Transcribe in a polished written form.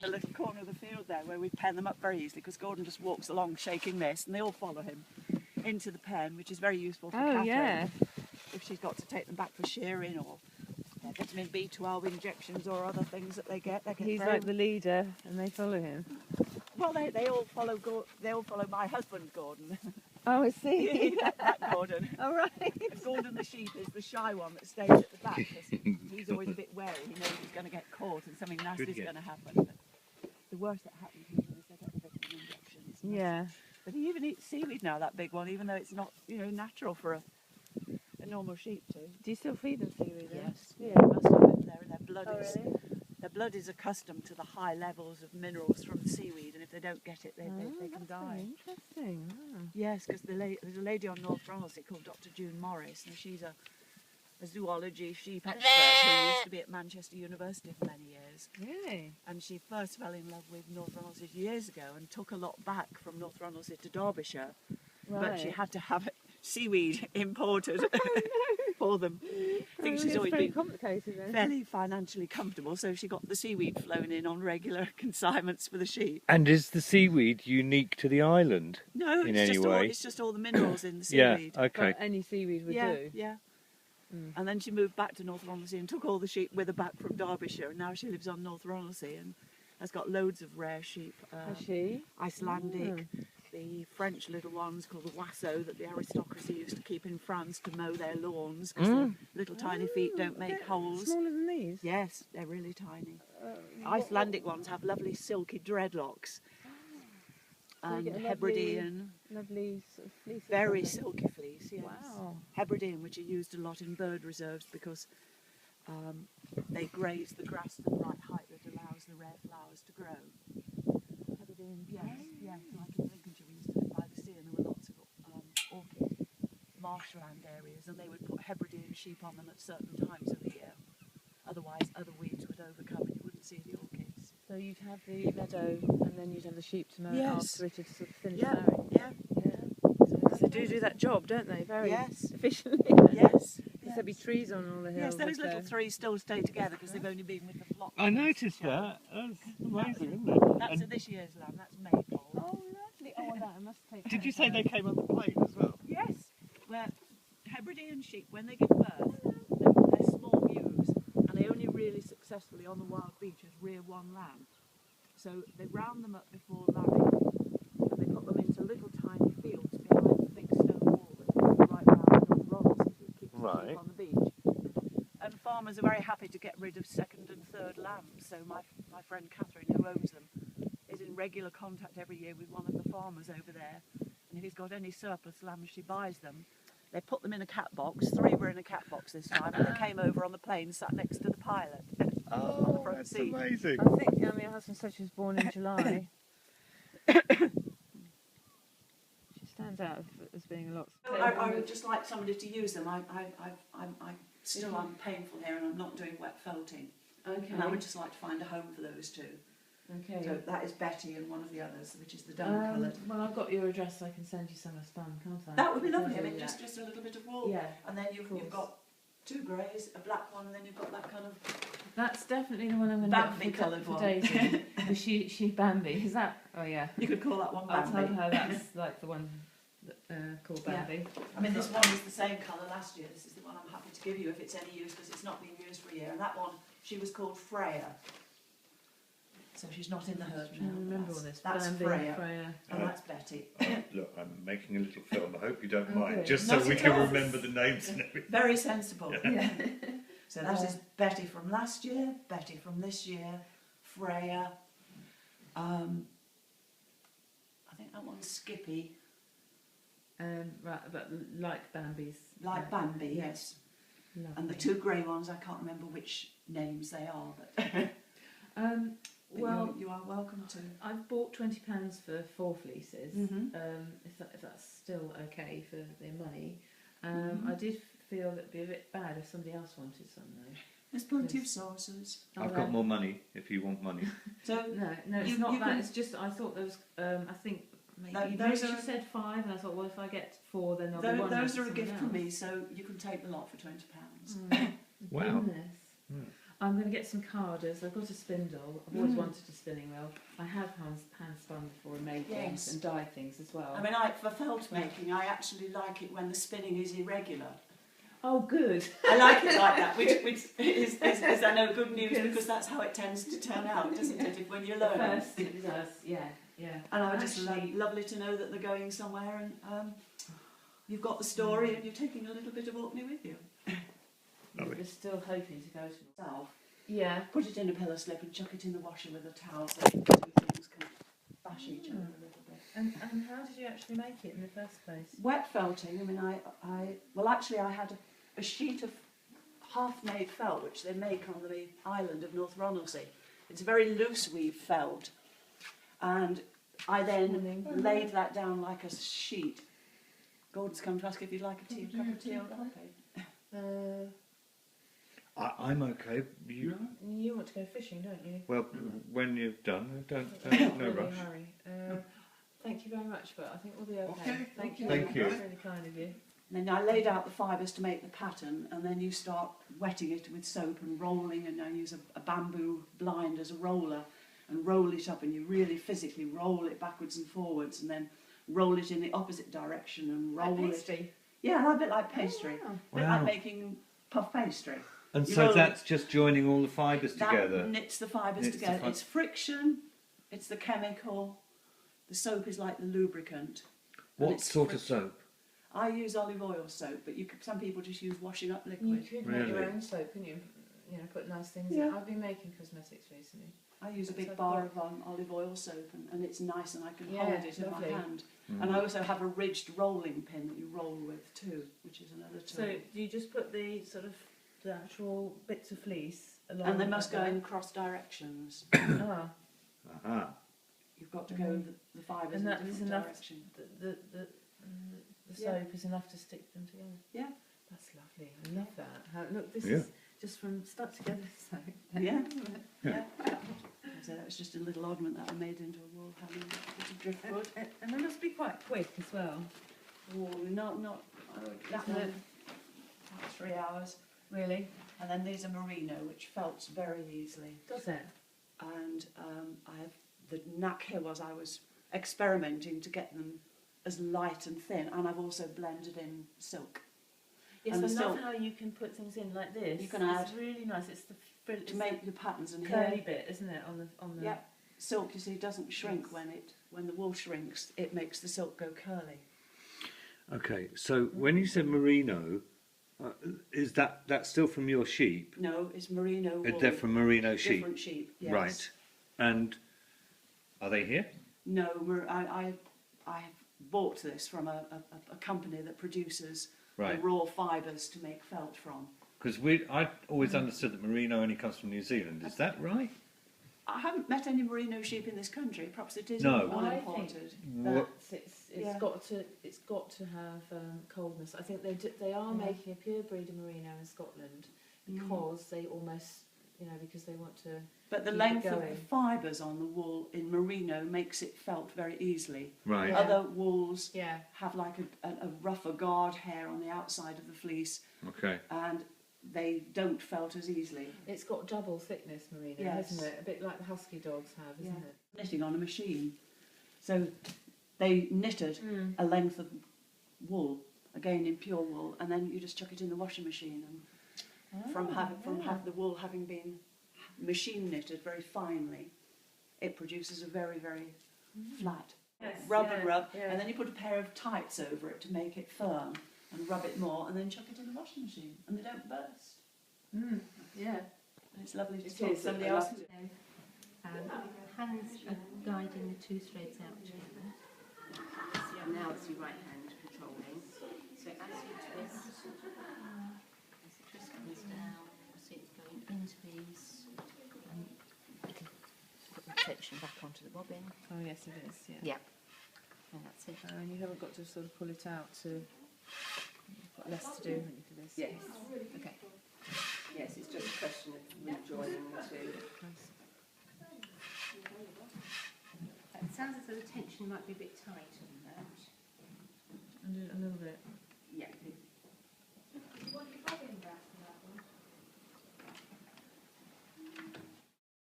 The little corner of the field there where we pen them up very easily, because Gordon just walks along shaking this and they all follow him into the pen, which is very useful for Catherine. Yeah. If she's got to take them back for shearing or vitamin B12 injections or other things that they get. He's like the leader and they follow him. Well, they all follow my husband Gordon. Oh, I see. that Gordon. All right. Gordon the sheep is the shy one that stays at the back, because he's always a bit wary. He knows he's going to get caught and something nasty is going to happen. But the worst that happens is they get the vitamin injections. Yeah. But he even eats seaweed now, that big one, even though it's not, natural for a normal sheep to. Do you still feed them seaweed? Yes. Yeah. They must have it there, and their blood Oh, is. really? Their blood is accustomed to the high levels of minerals from the seaweed, and if they don't get it, they can die. Interesting. Oh. Yes, because there's a lady on North Ronaldsay called Dr. June Morris, and she's a zoology sheep expert who used to be at Manchester University for many years. Really? And she first fell in love with North Ronaldsay years ago and took a lot back from North Ronaldsay to Derbyshire. Right. But she had to have seaweed imported for them. I think she's always been complicated then. fairly financially comfortable, so she got the seaweed flown in on regular consignments for the sheep. And is the seaweed unique to the island? No, in it's any way? It's just all the minerals in the Yeah, seaweed. okay. But any seaweed would yeah, do. yeah. Mm. And then she moved back to North Ronaldsay and took all the sheep with her back from Derbyshire, and now she lives on North Ronaldsay and has got loads of rare sheep. Has she? Icelandic, the French little ones called the Wasso that the aristocracy used to keep in France to mow their lawns, because their little tiny feet don't make holes. Smaller than these? Yes, they're really tiny. Icelandic ones have lovely silky dreadlocks. So you And get a Hebridean, Lovely sort of fleece. very silky fleece, yes. Wow. Hebridean, which are used a lot in bird reserves because they graze the grass to the right height that allows the rare flowers to grow. Hebridean, yes, yes. Like in Lincolnshire, we used to live by the sea, and there were lots of orchid marshland areas, and they would put Hebridean sheep on them at certain times of the year. Otherwise, other weeds would overcome, and you wouldn't see the orchids. So you'd have the meadow and then you'd have the sheep to mow it Yes. after it had sort of finished Yeah, mowing. yeah, Because they do that job, don't they? Very yes, efficiently. yes. Because there'd be trees on all the hills. Yes, those up little there. three still stay together because they've only been with the flock. I noticed that. That's amazing, isn't it? That's And this year's lamb. That's Maypole. Oh, lovely. Oh, that I must take. did you say they came on the plane as well? Yes. Where Hebridean sheep, when they give birth, they're small ewes, and they only really successfully on the wild beaches rear one lamb. So they round them up before lambing, and they put them into little tiny fields behind the big stone wall that's right round North Ronaldsay, so it keeps the Right. sheep on the beach. And farmers are very happy to get rid of second and third lambs. So my friend Catherine, who owns them, is in regular contact every year with one of the farmers over there. And if he's got any surplus lambs, she buys them. They put them in a cat box. 3 were in a cat box this time, and they came over on the plane, sat next to the pilot. on the front That's seat. amazing. I think my husband said she was born in July. She stands out as being a lot. I would just like somebody to use them. I'm painful here, and I'm not doing wet felting. Okay. And I would just like to find a home for those two. Okay. So that is Betty and one of the others, which is the dun coloured. Well, I've got your address, so I can send you some of spun, can't I? That would be lovely. I Send mean, you just a little bit of wool. Yeah. And then you've course. got 2 greys, a black one, and then you've got that kind of That's definitely the one I'm going Bambi to get coloured for one. Daisy. The she Bambi. Is that? Oh yeah. You could call that one I'll Bambi. tell her that's like the one that, called Bambi. I mean, this one is the same colour last year. This is the one I'm happy to give you if it's any use, because it's not been used for a year. And that one, she was called Freya. So she's not in the herd I now. remember all this. That's Bambi, Freya. And that's Betty. Look, I'm making a little film. I hope you don't Oh, mind, good. just so Not we at can all. remember the names and everything. Very sensible. Yeah. So that is Betty from last year, Betty from this year, Freya. I think that one's Skippy. Right, but like Bambi's. Like Bambi, yes. Lovely. And the 2 grey ones, I can't remember which names they are, but, but well, you are welcome to. I've bought £20 for 4 fleeces. Mhm. If that's still okay for their money. I did feel it'd be a bit bad if somebody else wanted some though. There's plenty of saucers. I've got more money if you want money. So No, it's You- not you that. can- It's just I thought there was. I think No, maybe those she are- said 5, and I thought, well, if I get 4, then there'll be one. those left are for a gift someone from else. me, so you can take the lot for £20. Oh, Wow. goodness. Hmm. I'm going to get some carders. I've got a spindle. I've always wanted a spinning wheel. I have hand spun before and made things and dyed things as well. I mean, for felt making, I actually like it when the spinning is irregular. Oh, good. I like it like that, which is I know good news because that's how it tends to turn out, doesn't it? If when you learn First it does, yeah. And I just lovely to know that they're going somewhere and you've got the story and you're taking a little bit of Orkney with you. We're still hoping to go to Yourself. Yeah. Put it in a pillow slip and chuck it in the washer with a towel so the two things can bash each other a little bit. And how did you actually make it in the first place? Wet felting, I mean, I had a sheet of half-made felt which they make on the island of North Ronaldsay. It's a very loose weave felt, and I then laid that down like a sheet. Gordon's come to ask if you'd like a cup of tea or coffee. I'm okay. You? You want to go fishing, don't you? Well, when you've done, don't no rush. Hurry. Thank you very much, but I think we'll be okay. Okay. Thank you. Thank you. That's really kind of you. And then I laid out the fibres to make the pattern, and then you start wetting it with soap and rolling, and I use a bamboo blind as a roller and roll it up, and you really physically roll it backwards and forwards, and then roll it in the opposite direction and roll Like it. pastry? Yeah, a bit like pastry. Oh, A bit wow. like making puff pastry. And You so roll that's just joining all the fibres That together. knits the fibres Knits the together. It's friction, it's the chemical, the soap is like the lubricant. and What it's sort of friction. soap? I use olive oil soap, but some people just use washing up You liquid. could make your Really? own soap, couldn't you? You know, put nice things Yeah. in. I've been making cosmetics recently. I use a That's big so bar cool. of olive oil soap, and it's nice, and I can Yeah, hold it lovely. in my hand. Mm. And I also have a ridged rolling pin that you roll with too, which is another tool. So you just put the sort of the actual bits of fleece along. And they must go like in cross directions. that. Ah, Aha. You've got to go the fibres and in that different is enough. direction. The Yeah. soap is enough to stick them together. Yeah. That's lovely. I love that. Look, this Yeah. is just from stuck together. So. Yeah. Yeah. So that was just a little oddment that I made into a wall hanging with a driftwood. And they must be quite quick as well. Oh, not that Isn't long. it? About 3 hours. Really? And then these are merino, which felts very easily. Does it? And the knack here was I was experimenting to get them as light and thin, and I've also blended in silk. Yes, And I the love silk- how you can put things in like this. You can It's add- really nice. It's the To make the patterns, and curly here, bit, isn't it? On the. yeah, silk, you see, doesn't shrink Yes. when the wool shrinks. It makes the silk go curly. Okay, so when you said merino, is that's still from your sheep? No, it's merino wool. They're from merino sheep, Different sheep, yes. right? And are they here? No, I bought this from a company that produces Right. the raw fibres to make felt from. Because I always understood that merino only comes from New Zealand. Is that right? I haven't met any merino sheep in this country. Perhaps it is No. all I imported. What? It's Yeah. got to have coldness. I think they are making a pure breed of merino in Scotland because they almost because they want to. But the keep it length of the going. fibres on the wool in merino makes it felt very easily. Right. Yeah. Other wools Yeah. have like a rougher guard hair on the outside of the fleece, Okay. and they don't felt as easily. It's got double thickness merino, Yes. hasn't it? A bit like the husky dogs have, isn't Yeah. it? Knitting on a machine. So they knitted a length of wool, again in pure wool, and then you just chuck it in the washing machine, and from the wool having been machine knitted very finely, it produces a very, very flat rub and rub, and then you put a pair of tights over it to make it firm, and rub it more, and then chuck it in the washing machine, and they don't burst. Yeah. And it's lovely to It talk. is. Somebody I else. love it. Hands are guiding the two threads out together. So now it's your right hand controlling. So as you twist, comes down, you see it's going into these. And you can put the section back onto the bobbin. Oh yes, it is. Yeah. Yeah. And that's it. And you haven't got to sort of pull it out to. You've got less to do haven't you, for this. Yes. Okay. Yes, it's just a question of rejoining the two. It sounds as though the tension might be a bit tight on that. And a little bit.